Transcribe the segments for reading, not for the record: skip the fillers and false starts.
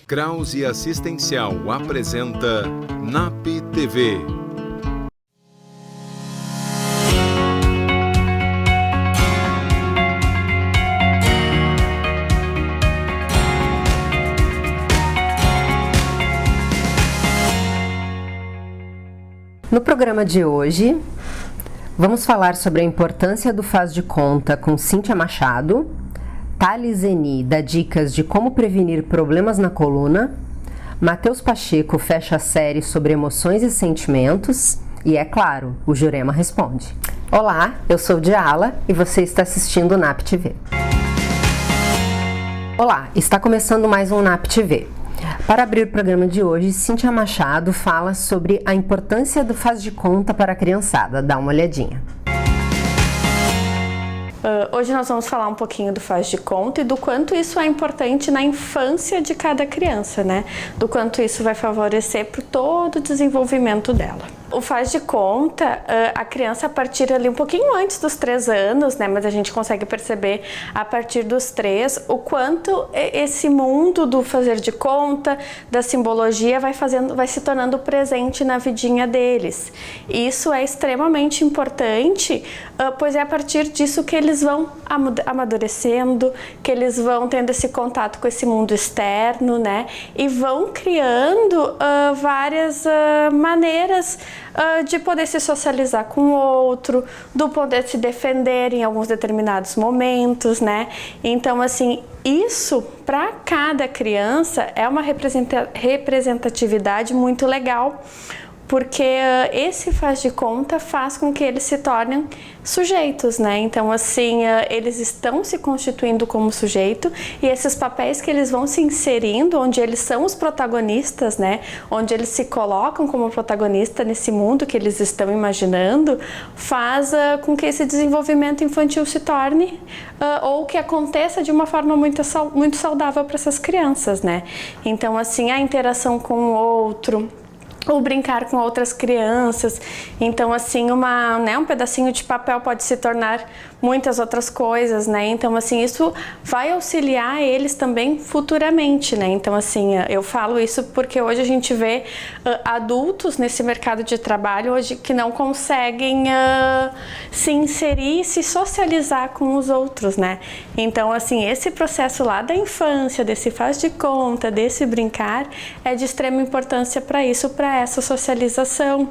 Krause Assistencial apresenta NAP TV. No programa de hoje, vamos falar sobre a importância do faz de conta com Cíntia Machado. Thales Zeni dá dicas de como prevenir problemas na coluna. Matheus Pacheco fecha a série sobre emoções e sentimentos. E, é claro, o Jurema responde. Olá, eu sou Diala e você está assistindo o NAP TV. Olá, está começando mais um NAP TV. Para abrir o programa de hoje, Cíntia Machado fala sobre a importância do faz de conta para a criançada. Dá uma olhadinha. Hoje nós vamos falar um pouquinho do faz de conta e do quanto isso é importante na infância de cada criança, né? Do quanto isso vai favorecer para todo o desenvolvimento dela. O faz de conta, a criança a partir ali um pouquinho antes dos 3 anos, né? Mas a gente consegue perceber a partir dos 3 o quanto esse mundo do fazer de conta, da simbologia vai se tornando presente na vidinha deles. E isso é extremamente importante, pois é a partir disso que eles vão amadurecendo, que eles vão tendo esse contato com esse mundo externo, né? E vão criando várias maneiras de poder se socializar com o outro, do poder se defender em alguns determinados momentos, né? Então, assim, isso para cada criança é uma representatividade muito legal, porque esse faz de conta faz com que eles se tornem sujeitos, né? Então, assim, eles estão se constituindo como sujeito e esses papéis que eles vão se inserindo, onde eles são os protagonistas, né? Onde eles se colocam como protagonista nesse mundo que eles estão imaginando, faz com que esse desenvolvimento infantil se torne ou que aconteça de uma forma muito saudável para essas crianças, né? Então, assim, a interação com o outro, ou brincar com outras crianças. Então, assim, um pedacinho de papel pode se tornar muitas outras coisas, né? Então, assim, isso vai auxiliar eles também futuramente, né? Então, assim, eu falo isso porque hoje a gente vê adultos nesse mercado de trabalho hoje que não conseguem se inserir, se socializar com os outros, né? Então, assim, esse processo lá da infância, desse faz de conta, desse brincar, é de extrema importância para isso, para essa socialização.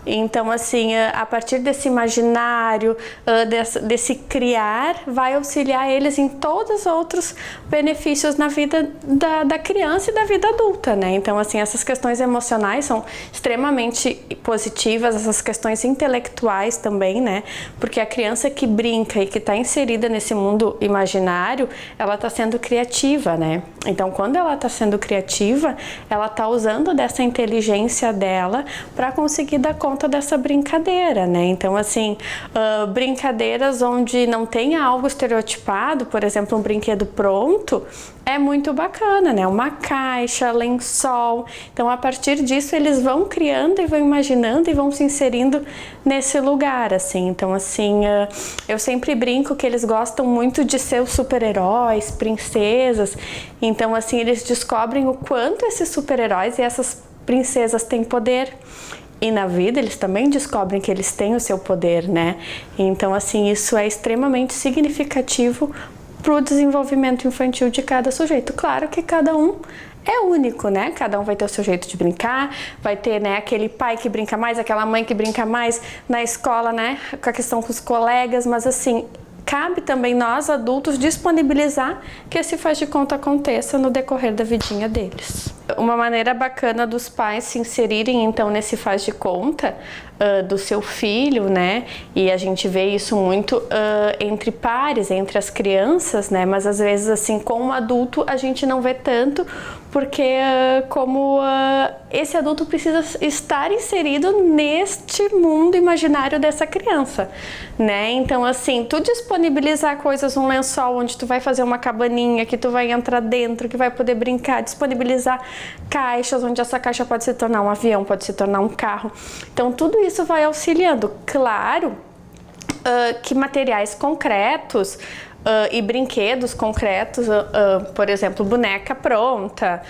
Então, assim, a partir desse imaginário, desse criar, vai auxiliar eles em todos os outros benefícios na vida da criança e da vida adulta, né? Então, assim, essas questões emocionais são extremamente positivas, essas questões intelectuais também, né? Porque a criança que brinca e que está inserida nesse mundo imaginário, ela está sendo criativa, né? Então, quando ela está sendo criativa, ela está usando dessa inteligência dela para conseguir dar conta dessa brincadeira, né? Então, assim, brincadeiras onde não tenha algo estereotipado, por exemplo, um brinquedo pronto, é muito bacana, né? Uma caixa, lençol. Então, a partir disso, eles vão criando e vão imaginando e vão se inserindo nesse lugar, assim. Então, assim, eu sempre brinco que eles gostam muito de ser os super-heróis, princesas. Então, assim, eles descobrem o quanto esses super-heróis e essas princesas têm poder. E na vida eles também descobrem que eles têm o seu poder, né? Então, assim, isso é extremamente significativo para o desenvolvimento infantil de cada sujeito. Claro que cada um é único, né? Cada um vai ter o seu jeito de brincar, vai ter, né, aquele pai que brinca mais, aquela mãe que brinca mais na escola, né? Com a questão com os colegas, mas assim, cabe também nós, adultos, disponibilizar que esse faz de conta aconteça no decorrer da vidinha deles. Uma maneira bacana dos pais se inserirem, então, nesse faz de conta do seu filho, né? E a gente vê isso muito entre pares, entre as crianças, né? Mas às vezes, assim, com um adulto a gente não vê tanto, porque esse adulto precisa estar inserido neste mundo imaginário dessa criança, né? Então, assim, tu disponibilizar coisas, um lençol onde tu vai fazer uma cabaninha, que tu vai entrar dentro, que vai poder brincar, disponibilizar caixas, onde essa caixa pode se tornar um avião, pode se tornar um carro. Então, tudo isso vai auxiliando. Claro que materiais concretos e brinquedos concretos, por exemplo, boneca pronta,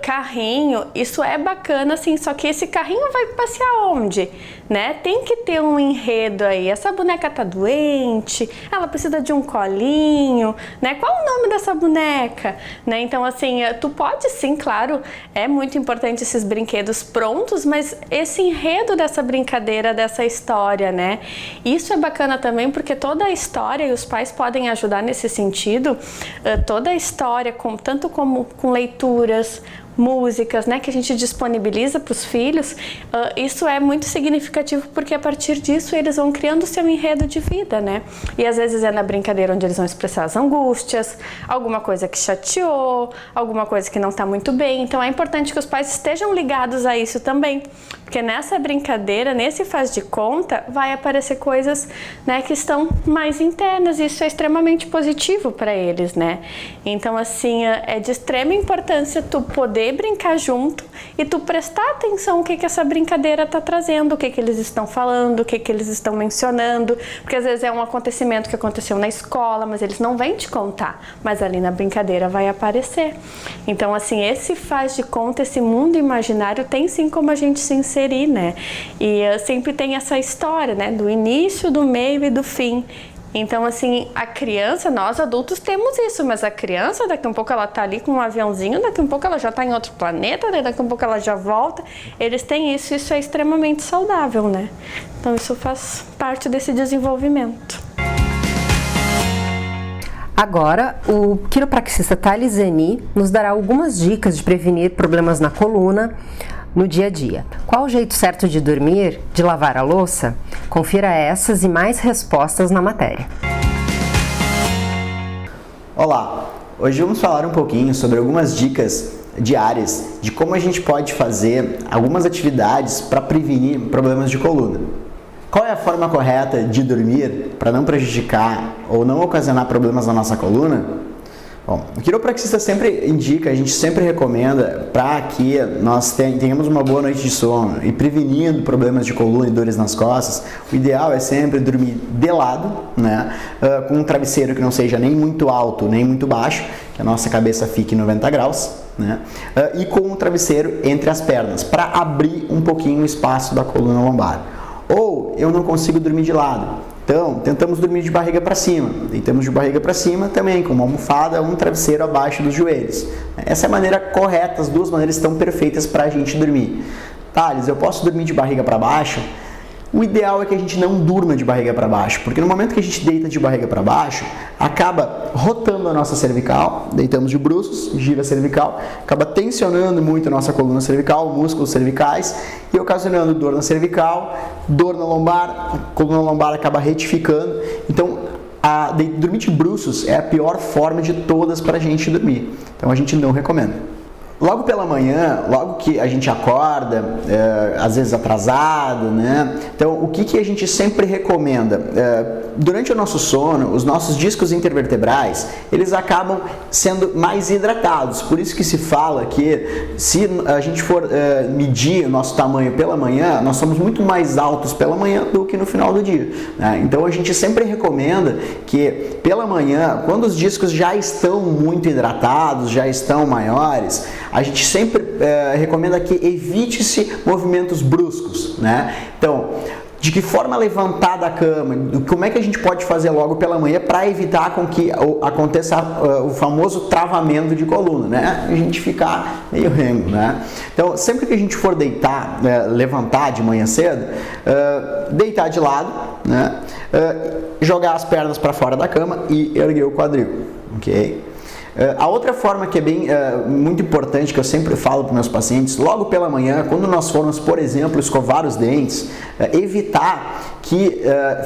carrinho, isso é bacana, assim, só que esse carrinho vai passear onde, né? Tem que ter um enredo aí. Essa boneca tá doente, ela precisa de um colinho, né? Qual o nome dessa boneca, né? Então, assim, tu pode sim, claro, é muito importante esses brinquedos prontos, mas esse enredo dessa brincadeira, dessa história, né? Isso é bacana também porque toda a história, e os pais podem ajudar nesse sentido, toda a história, tanto como com leituras, músicas, né, que a gente disponibiliza para os filhos, isso é muito significativo porque a partir disso eles vão criando o seu enredo de vida, né? E às vezes é na brincadeira onde eles vão expressar as angústias, alguma coisa que chateou, alguma coisa que não está muito bem. Então é importante que os pais estejam ligados a isso também, porque nessa brincadeira, nesse faz de conta, vai aparecer coisas, né, que estão mais internas e isso é extremamente positivo para eles, né? Então assim, é de extrema importância tu poder brincar junto e tu prestar atenção o que essa brincadeira está trazendo, o que eles estão falando, o que eles estão mencionando, porque às vezes é um acontecimento que aconteceu na escola, mas eles não vêm te contar, mas ali na brincadeira vai aparecer. Então assim, esse faz de conta, esse mundo imaginário tem sim como a gente se inserir, né? E sempre tem essa história, né? Do início, do meio e do fim. Então, assim, a criança, nós adultos temos isso, mas a criança, daqui a um pouco ela tá ali com um aviãozinho, daqui a um pouco ela já tá em outro planeta, daqui a um pouco ela já volta. Eles têm isso, isso é extremamente saudável, né? Então, isso faz parte desse desenvolvimento. Agora, o quiropraxista Thales Zeni nos dará algumas dicas de prevenir problemas na coluna no dia a dia. Qual o jeito certo de dormir, de lavar a louça? Confira essas e mais respostas na matéria. Olá, hoje vamos falar um pouquinho sobre algumas dicas diárias de como a gente pode fazer algumas atividades para prevenir problemas de coluna. Qual é a forma correta de dormir para não prejudicar ou não ocasionar problemas na nossa coluna? Bom, o quiropraxista sempre indica, a gente sempre recomenda para que nós tenhamos uma boa noite de sono e prevenindo problemas de coluna e dores nas costas, o ideal é sempre dormir de lado, né, com um travesseiro que não seja nem muito alto nem muito baixo, que a nossa cabeça fique 90 graus, né, e com um travesseiro entre as pernas, para abrir um pouquinho o espaço da coluna lombar. Ou eu não consigo dormir de lado. Então, tentamos dormir de barriga para cima. Deitamos de barriga para cima também, com uma almofada, um travesseiro abaixo dos joelhos. Essa é a maneira correta, as duas maneiras estão perfeitas para a gente dormir. Thales, eu posso dormir de barriga para baixo? O ideal é que a gente não durma de barriga para baixo, porque no momento que a gente deita de barriga para baixo, acaba rotando a nossa cervical, deitamos de bruços, gira a cervical, acaba tensionando muito a nossa coluna cervical, músculos cervicais, e ocasionando dor na cervical, dor na lombar, a coluna lombar acaba retificando. Então, dormir de bruços é a pior forma de todas para a gente dormir. Então, a gente não recomenda. Logo pela manhã, logo que a gente acorda, às vezes atrasado, né? Então, o que a gente sempre recomenda? Durante o nosso sono, os nossos discos intervertebrais, eles acabam sendo mais hidratados. Por isso que se fala que se a gente for medir o nosso tamanho pela manhã, nós somos muito mais altos pela manhã do que no final do dia, né? Então, a gente sempre recomenda que pela manhã, quando os discos já estão muito hidratados, já estão maiores, a gente sempre recomenda que evite-se movimentos bruscos, né? Então, de que forma levantar da cama, como é que a gente pode fazer logo pela manhã para evitar com que aconteça o famoso travamento de coluna, né? A gente ficar meio rengo, né? Então, sempre que a gente for deitar, levantar de manhã cedo, deitar de lado, né? Jogar as pernas para fora da cama e erguer o quadril, ok? A outra forma que é muito importante, que eu sempre falo para meus pacientes, logo pela manhã, quando nós formos, por exemplo, escovar os dentes, evitar que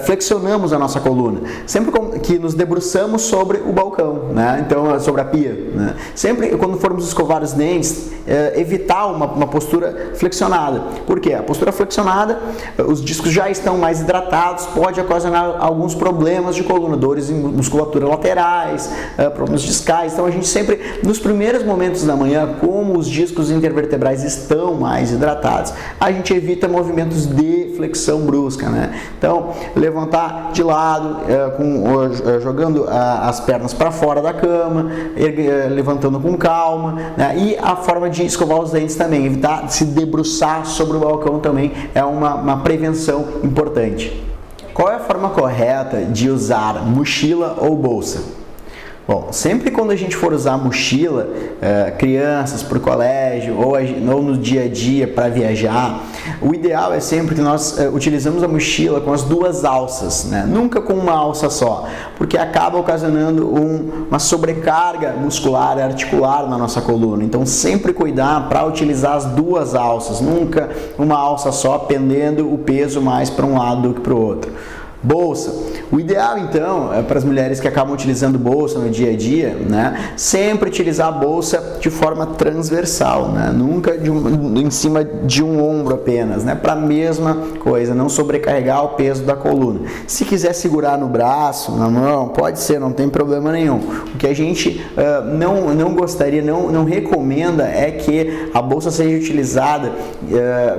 flexionamos a nossa coluna, sempre que nos debruçamos sobre o balcão, né? Então, sobre a pia, né? Sempre quando formos escovar os dentes, evitar uma postura flexionada. Por quê? A postura flexionada, os discos já estão mais hidratados, pode ocasionar alguns problemas de coluna, dores em musculatura laterais, problemas discais. Então, Então a gente sempre, nos primeiros momentos da manhã, como os discos intervertebrais estão mais hidratados, a gente evita movimentos de flexão brusca, né? Então, levantar de lado, jogando as pernas para fora da cama, levantando com calma, né? E a forma de escovar os dentes também, evitar se debruçar sobre o balcão também é uma prevenção importante. Qual é a forma correta de usar mochila ou bolsa? Bom, sempre quando a gente for usar mochila, crianças para o colégio ou no dia a dia para viajar, o ideal é sempre que nós utilizamos a mochila com as duas alças, né? Nunca com uma alça só, porque acaba ocasionando uma sobrecarga muscular e articular na nossa coluna. Então sempre cuidar para utilizar as duas alças, nunca uma alça só, pendendo o peso mais para um lado do que para o outro. Bolsa. O ideal, então, para as mulheres que acabam utilizando bolsa no dia a dia, né, sempre utilizar a bolsa de forma transversal, né, nunca em cima de um ombro apenas, né, para a mesma coisa, não sobrecarregar o peso da coluna. Se quiser segurar no braço, na mão, pode ser, não tem problema nenhum. O que a gente não gostaria, não recomenda é que a bolsa seja utilizada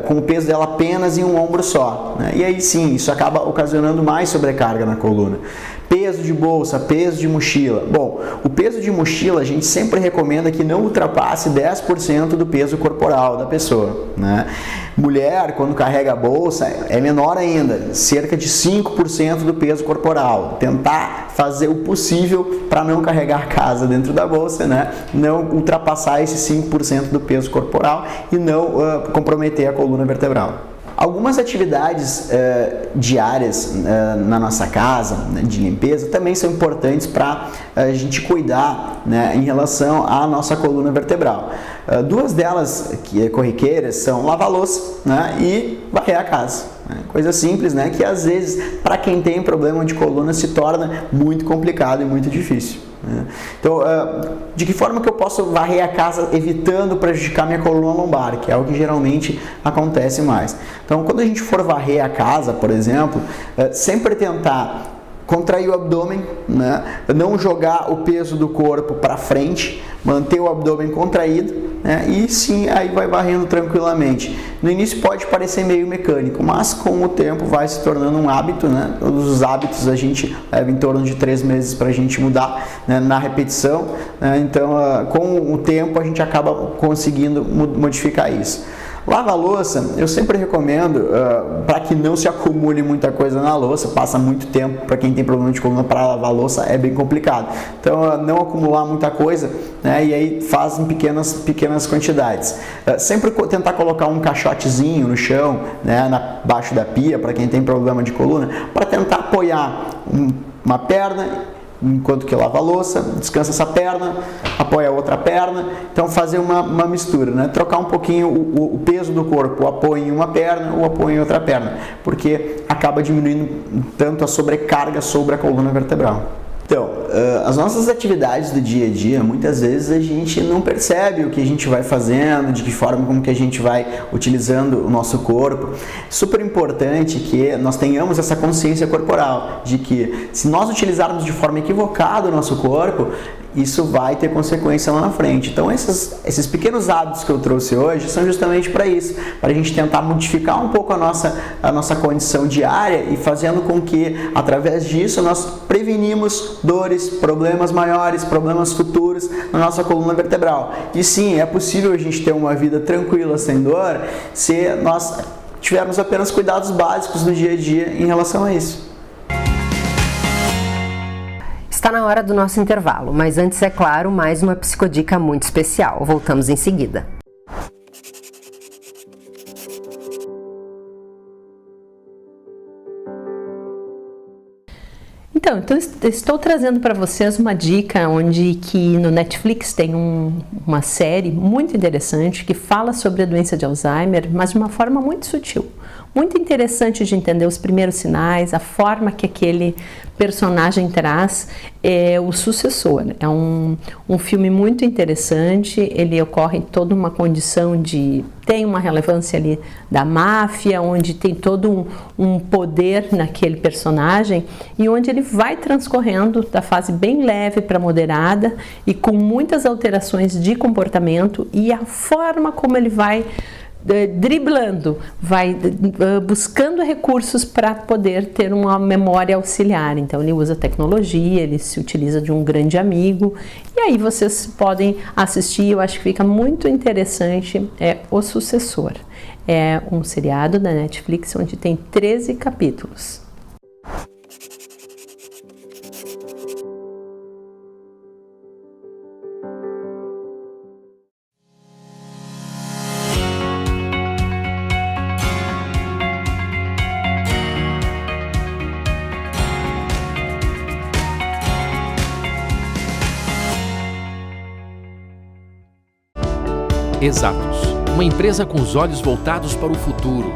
com o peso dela apenas em um ombro só, né, e aí sim, isso acaba ocasionando mais sobrecarga na coluna. Peso de bolsa, peso de mochila. Bom, o peso de mochila a gente sempre recomenda que não ultrapasse 10% do peso corporal da pessoa, né? Mulher, quando carrega a bolsa, é menor ainda, cerca de 5% do peso corporal. Tentar fazer o possível para não carregar a casa dentro da bolsa, né? Não ultrapassar esse 5% do peso corporal e não comprometer a coluna vertebral. Algumas atividades diárias na nossa casa, né, de limpeza, também são importantes para a gente cuidar, né, em relação à nossa coluna vertebral. Duas delas corriqueiras são lavar a louça, né, e varrer a casa. Né, coisa simples, né, que às vezes para quem tem problema de coluna se torna muito complicado e muito difícil. Então, de que forma que eu posso varrer a casa evitando prejudicar minha coluna lombar, que é o que geralmente acontece mais. Então, quando a gente for varrer a casa, por exemplo, sempre tentar contrair o abdômen, né? Não jogar o peso do corpo para frente, manter o abdômen contraído, né? E sim, aí vai varrendo tranquilamente. No início pode parecer meio mecânico, mas com o tempo vai se tornando um hábito, né? Todos os hábitos a gente leva em torno de 3 meses para a gente mudar, né, na repetição, né? Então, com o tempo a gente acaba conseguindo modificar isso. Lava-louça, eu sempre recomendo, para que não se acumule muita coisa na louça, passa muito tempo, para quem tem problema de coluna, para lavar louça é bem complicado. Então, não acumular muita coisa, né, e aí faz em pequenas quantidades. Sempre tentar colocar um caixotezinho no chão, né, abaixo da pia, para quem tem problema de coluna, para tentar apoiar uma perna, enquanto que lava a louça, descansa essa perna, apoia a outra perna, então fazer uma mistura, né? Trocar um pouquinho o peso do corpo, o apoio em uma perna, o apoio em outra perna, porque acaba diminuindo tanto a sobrecarga sobre a coluna vertebral. Então, as nossas atividades do dia a dia, muitas vezes a gente não percebe o que a gente vai fazendo, de que forma como que a gente vai utilizando o nosso corpo. Super importante que nós tenhamos essa consciência corporal, de que se nós utilizarmos de forma equivocada o nosso corpo, isso vai ter consequência lá na frente. Então, esses pequenos hábitos que eu trouxe hoje são justamente para isso, para a gente tentar modificar um pouco a nossa condição diária e fazendo com que, através disso, nós prevenimos dores, problemas maiores, problemas futuros na nossa coluna vertebral. E sim, é possível a gente ter uma vida tranquila, sem dor, se nós tivermos apenas cuidados básicos no dia a dia em relação a isso. Está na hora do nosso intervalo, mas antes, é claro, mais uma psicodica muito especial. Voltamos em seguida. Então estou trazendo para vocês uma dica que no Netflix tem uma série muito interessante que fala sobre a doença de Alzheimer, mas de uma forma muito sutil. muito interessante de entender os primeiros sinais, a forma que aquele personagem traz. É O Sucessor. É um filme muito interessante, ele ocorre em toda uma condição de... tem uma relevância ali da máfia, onde tem todo um poder naquele personagem e onde ele vai transcorrendo da fase bem leve para moderada e com muitas alterações de comportamento, e a forma como ele vai driblando, vai buscando recursos para poder ter uma memória auxiliar. Então ele usa tecnologia, ele se utiliza de um grande amigo, e aí vocês podem assistir, eu acho que fica muito interessante. É O Sucessor. É um seriado da Netflix onde tem 13 capítulos. Exatos, uma empresa com os olhos voltados para o futuro,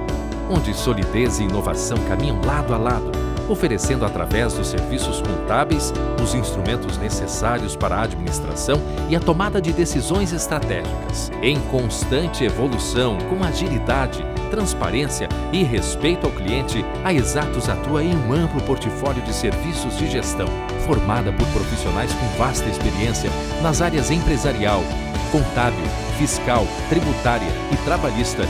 onde solidez e inovação caminham lado a lado, oferecendo através dos serviços contábeis os instrumentos necessários para a administração e a tomada de decisões estratégicas. Em constante evolução, com agilidade, transparência e respeito ao cliente, a Exatos atua em um amplo portfólio de serviços de gestão, formada por profissionais com vasta experiência nas áreas empresarial, contábil, fiscal, tributária e trabalhista.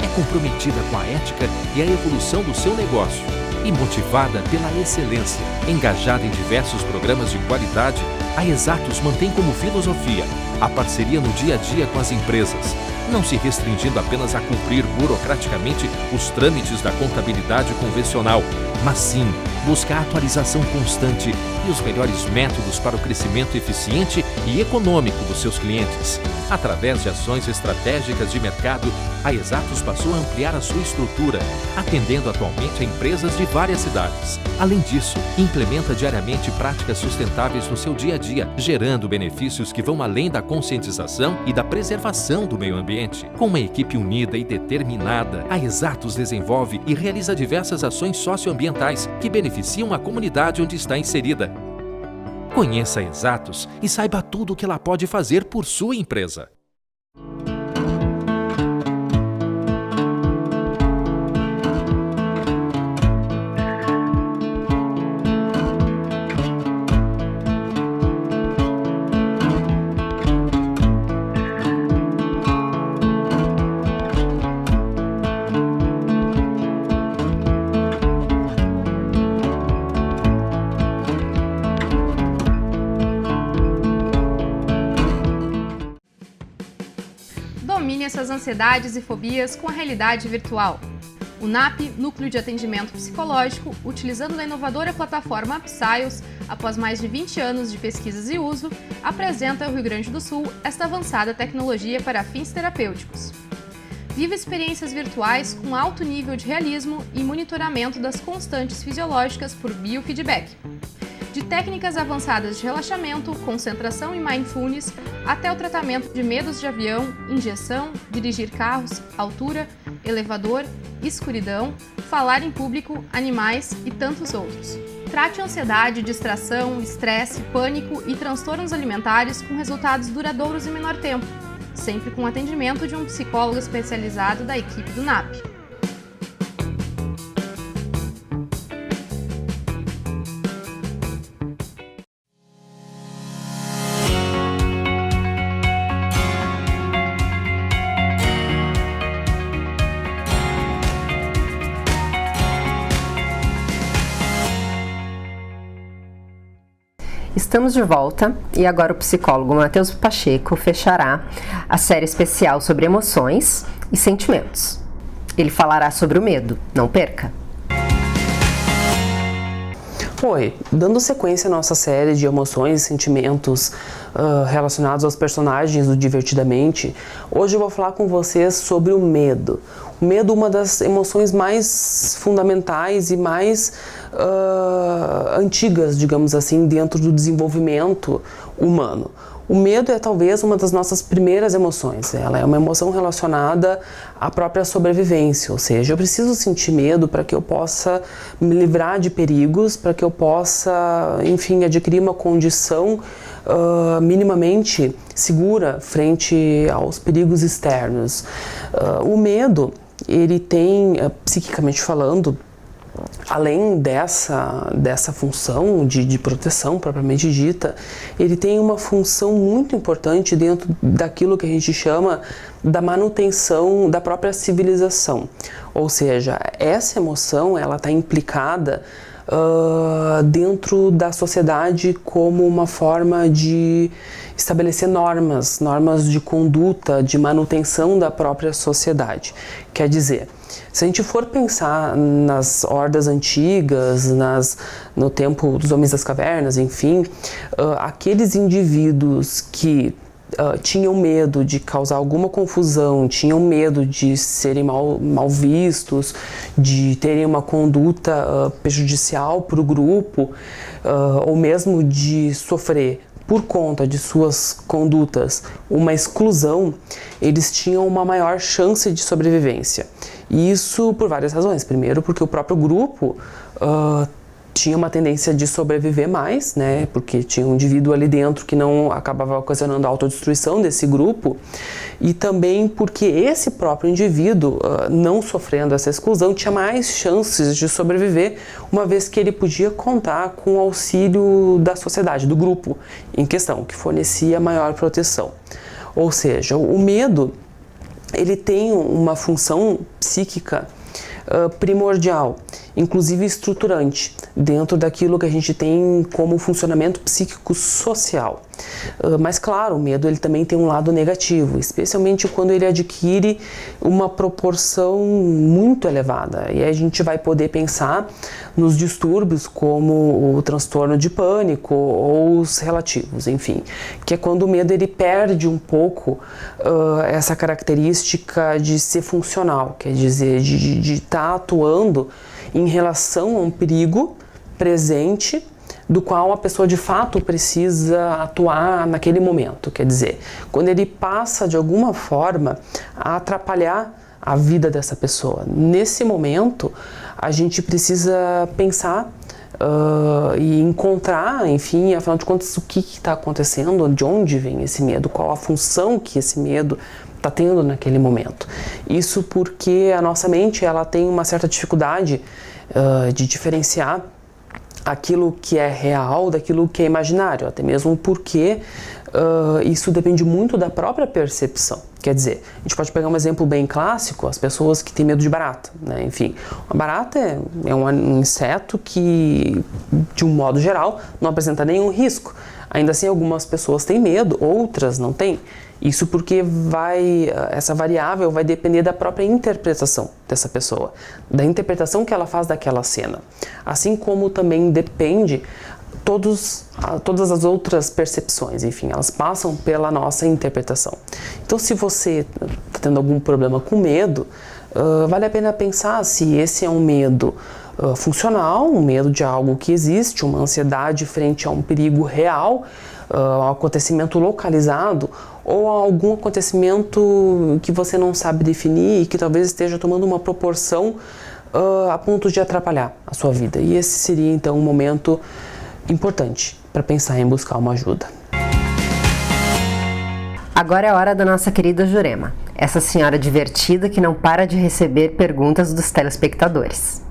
É comprometida com a ética e a evolução do seu negócio e motivada pela excelência. Engajada em diversos programas de qualidade, a Exatos mantém como filosofia a parceria no dia a dia com as empresas, não se restringindo apenas a cumprir burocraticamente os trâmites da contabilidade convencional, mas sim busca a atualização constante e os melhores métodos para o crescimento eficiente e econômico dos seus clientes. Através de ações estratégicas de mercado, a Exatos passou a ampliar a sua estrutura, atendendo atualmente a empresas de várias cidades. Além disso, implementa diariamente práticas sustentáveis no seu dia a dia, gerando benefícios que vão além da conscientização e da preservação do meio ambiente. Com uma equipe unida e determinada, a Exatos desenvolve e realiza diversas ações socioambientais que beneficiam a comunidade onde está inserida. Conheça a Exatos e saiba tudo o que ela pode fazer por sua empresa. Domine suas ansiedades e fobias com a realidade virtual. O NAP, Núcleo de Atendimento Psicológico, utilizando a inovadora plataforma Psyos, após mais de 20 anos de pesquisas e uso, apresenta ao Rio Grande do Sul esta avançada tecnologia para fins terapêuticos. Viva experiências virtuais com alto nível de realismo e monitoramento das constantes fisiológicas por biofeedback. De técnicas avançadas de relaxamento, concentração e mindfulness, até o tratamento de medos de avião, injeção, dirigir carros, altura, elevador, escuridão, falar em público, animais e tantos outros. Trate ansiedade, distração, estresse, pânico e transtornos alimentares com resultados duradouros em menor tempo, sempre com atendimento de um psicólogo especializado da equipe do NAP. Estamos de volta e agora o psicólogo Matheus Pacheco fechará a série especial sobre emoções e sentimentos. Ele falará sobre o medo, não perca! Oi, dando sequência à nossa série de emoções e sentimentos relacionados aos personagens do Divertidamente, hoje eu vou falar com vocês sobre o medo. O medo é uma das emoções mais fundamentais e mais antigas, digamos assim, dentro do desenvolvimento humano. O medo é talvez uma das nossas primeiras emoções. Ela é uma emoção relacionada à própria sobrevivência, ou seja, eu preciso sentir medo para que eu possa me livrar de perigos, para que eu possa, enfim, adquirir uma condição minimamente segura frente aos perigos externos. O medo, ele tem, psiquicamente falando, além dessa função de proteção propriamente dita, ele tem uma função muito importante dentro daquilo que a gente chama da manutenção da própria civilização. Ou seja, essa emoção ela está implicada dentro da sociedade como uma forma de estabelecer normas de conduta, de manutenção da própria sociedade. Quer dizer, se a gente for pensar nas hordas antigas, no tempo dos homens das cavernas, enfim, aqueles indivíduos que tinham medo de causar alguma confusão, tinham medo de serem mal vistos, de terem uma conduta prejudicial para o grupo, ou mesmo de sofrer por conta de suas condutas uma exclusão, eles tinham uma maior chance de sobrevivência. E isso por várias razões. Primeiro, porque o próprio grupo tinha uma tendência de sobreviver mais, né? Porque tinha um indivíduo ali dentro que não acabava ocasionando a autodestruição desse grupo, e também porque esse próprio indivíduo, não sofrendo essa exclusão, tinha mais chances de sobreviver, uma vez que ele podia contar com o auxílio da sociedade, do grupo em questão, que fornecia maior proteção. Ou seja, o medo, ele tem uma função psíquica primordial, inclusive estruturante, dentro daquilo que a gente tem como funcionamento psíquico social. Mas claro, o medo ele também tem um lado negativo, especialmente quando ele adquire uma proporção muito elevada. E aí a gente vai poder pensar nos distúrbios como o transtorno de pânico ou os relativos, enfim, que é quando o medo ele perde um pouco essa característica de ser funcional, quer dizer, de estar atuando em relação a um perigo presente do qual a pessoa de fato precisa atuar naquele momento. Quer dizer, quando ele passa de alguma forma a atrapalhar a vida dessa pessoa. Nesse momento, a gente precisa pensar e encontrar, enfim, afinal de contas, o que está acontecendo, de onde vem esse medo, qual a função que esse medo está tendo naquele momento. Isso porque a nossa mente ela tem uma certa dificuldade de diferenciar aquilo que é real daquilo que é imaginário, até mesmo porque isso depende muito da própria percepção. Quer dizer, a gente pode pegar um exemplo bem clássico, as pessoas que têm medo de barata, né? Enfim, a barata é um inseto que, de um modo geral, não apresenta nenhum risco. Ainda assim, algumas pessoas têm medo, outras não têm. Isso porque essa variável vai depender da própria interpretação dessa pessoa, da interpretação que ela faz daquela cena. Assim como também depende todas as outras percepções, enfim, elas passam pela nossa interpretação. Então, se você está tendo algum problema com medo, vale a pena pensar se esse é um medo funcional, um medo de algo que existe, uma ansiedade frente a um perigo real, um acontecimento localizado, ou algum acontecimento que você não sabe definir e que talvez esteja tomando uma proporção a ponto de atrapalhar a sua vida. E esse seria então um momento importante para pensar em buscar uma ajuda. Agora é a hora da nossa querida Jurema, essa senhora divertida que não para de receber perguntas dos telespectadores.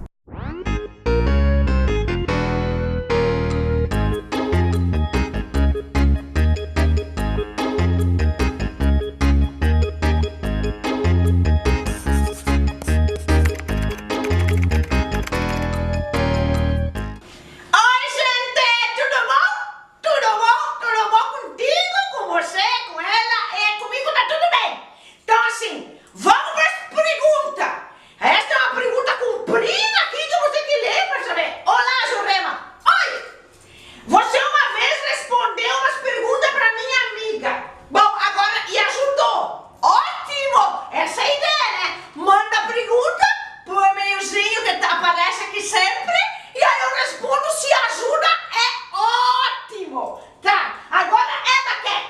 Agora ela quer.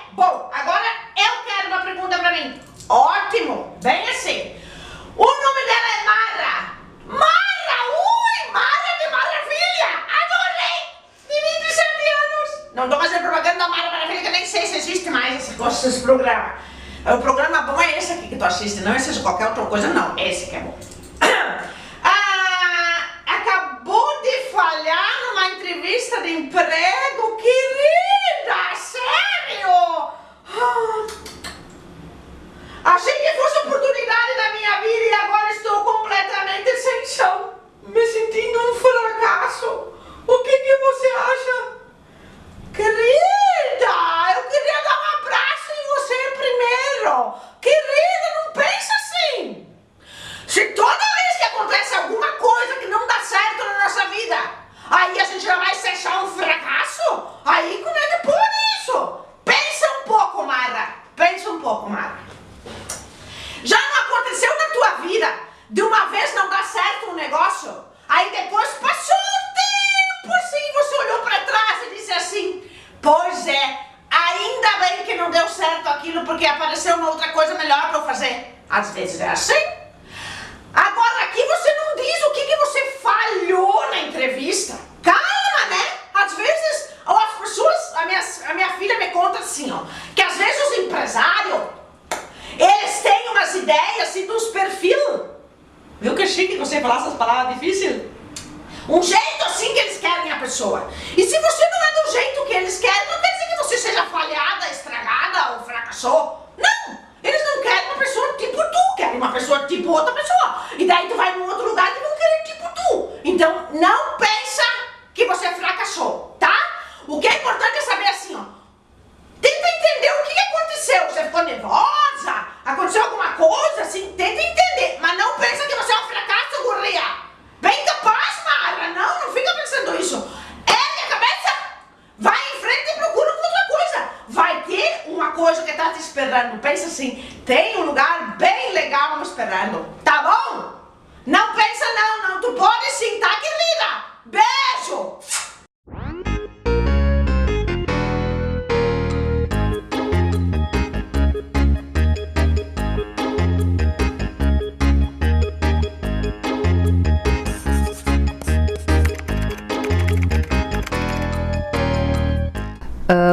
gosto desse programa. O programa bom é esse aqui que tu assiste, não esse de qualquer outra coisa, não. Esse que é bom. Acabou de falhar numa entrevista de emprego, querida! Sério? Achei que fosse a oportunidade da minha vida e agora estou completamente sem chão. Me sentindo um fracasso. O que você acha? Querida, eu queria dar um abraço em você primeiro. Querida, não pensa assim. Se toda vez que acontece alguma coisa que não dá certo na nossa vida, aí a gente já vai se achar um fracasso? Aí como é que pode isso? Pensa um pouco, Mara. Pensa um pouco, Mara. Já não aconteceu na tua vida de uma vez não dar certo um negócio, aí depois passou um tempo assim, você olhou pra trás e disse assim, pois é, ainda bem que não deu certo aquilo porque apareceu uma outra coisa melhor pra eu fazer. Às vezes é assim. Agora aqui você não diz o que você falhou na entrevista. Calma, né? Às vezes as pessoas, a minha filha me conta assim, ó, que às vezes os empresários, eles têm umas ideias assim, dos perfis. Viu que chique você falar essas palavras difíceis? Um jeito assim que eles querem a pessoa. E se você não é do jeito que eles querem, não quer dizer que você seja falhada, estragada ou fracassou. Não! Eles não querem uma pessoa tipo tu, querem uma pessoa tipo outra pessoa. E daí tu vai num outro lugar e vão querer tipo tu. Então não pensa que você fracassou, tá? O que é importante é saber assim, ó. Tenta entender o que aconteceu. Você ficou nervosa? Aconteceu alguma coisa assim? Tenta entender. Mas não pensa que você é um fracasso, guria. Bem capaz, Mara. Não fica pensando isso. Ergue a cabeça, vai em frente e procura outra coisa. Vai ter uma coisa que tá te esperando. Pensa assim, tem um lugar bem legal me esperando. Tá bom? Não pensa não. Tu pode sim, tá, querida? Beijo!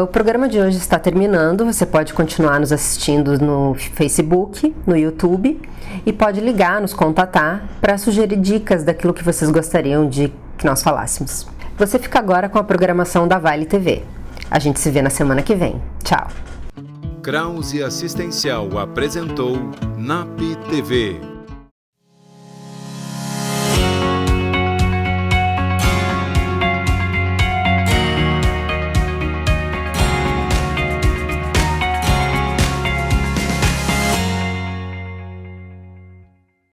O programa de hoje está terminando, você pode continuar nos assistindo no Facebook, no YouTube e pode ligar, nos contatar para sugerir dicas daquilo que vocês gostariam de que nós falássemos. Você fica agora com a programação da Vale TV. A gente se vê na semana que vem. Tchau! Krause Assistencial apresentou NAP TV.